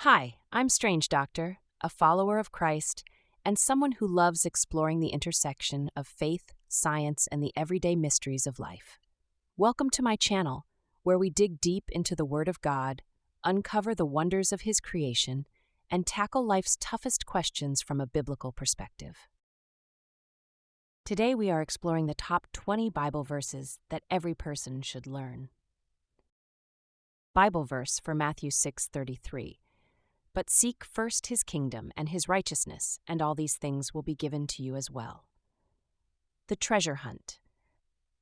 Hi, I'm StrangeDr, a follower of Christ, and someone who loves exploring the intersection of faith, science, and the everyday mysteries of life. Welcome to my channel, where we dig deep into the Word of God, uncover the wonders of His creation, and tackle life's toughest questions from a biblical perspective. Today we are exploring the top 20 Bible verses that every person should learn. Bible verse for Matthew 6:33. But seek first His kingdom and His righteousness, and all these things will be given to you as well. The treasure hunt.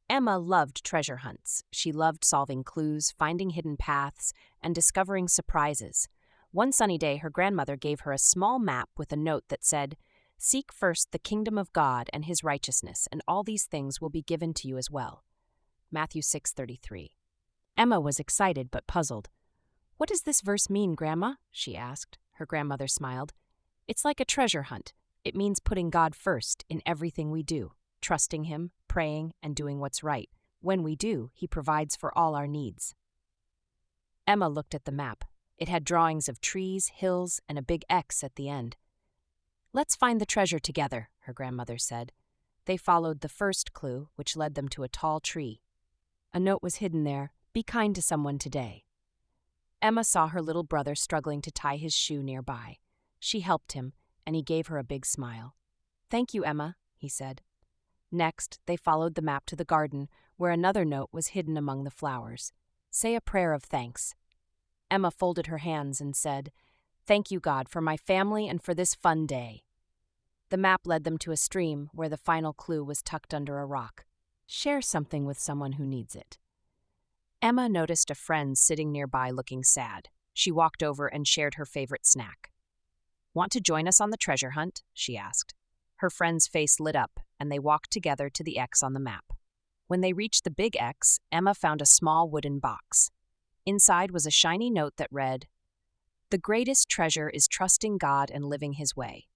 Emma loved treasure hunts. She loved solving clues, finding hidden paths, and discovering surprises. One sunny day, her grandmother gave her a small map with a note that said, "Seek first the kingdom of God and His righteousness, and all these things will be given to you as well." Matthew 6:33. Emma was excited but puzzled. "What does this verse mean, Grandma?" she asked. Her grandmother smiled. "It's like a treasure hunt. It means putting God first in everything we do, trusting Him, praying, and doing what's right. When we do, He provides for all our needs." Emma looked at the map. It had drawings of trees, hills, and a big X at the end. "Let's find the treasure together," her grandmother said. They followed the first clue, which led them to a tall tree. A note was hidden there: "Be kind to someone today." Emma saw her little brother struggling to tie his shoe nearby. She helped him, and he gave her a big smile. "Thank you, Emma," he said. Next, they followed the map to the garden, where another note was hidden among the flowers. "Say a prayer of thanks." Emma folded her hands and said, "Thank you, God, for my family and for this fun day." The map led them to a stream where the final clue was tucked under a rock. "Share something with someone who needs it." Emma noticed a friend sitting nearby looking sad. She walked over and shared her favorite snack. "Want to join us on the treasure hunt?" she asked. Her friend's face lit up, and they walked together to the X on the map. When they reached the big X, Emma found a small wooden box. Inside was a shiny note that read, "The greatest treasure is trusting God and living His way.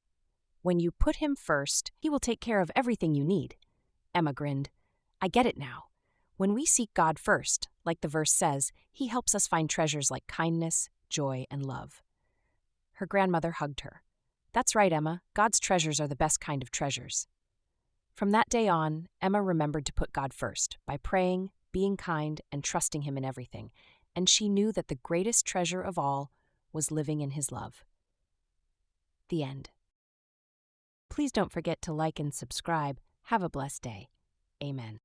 When you put Him first, He will take care of everything you need." Emma grinned. "I get it now. When we seek God first, like the verse says, He helps us find treasures like kindness, joy, and love." Her grandmother hugged her. "That's right, Emma. God's treasures are the best kind of treasures." From that day on, Emma remembered to put God first by praying, being kind, and trusting Him in everything, and she knew that the greatest treasure of all was living in His love. The end. Please don't forget to like and subscribe. Have a blessed day. Amen.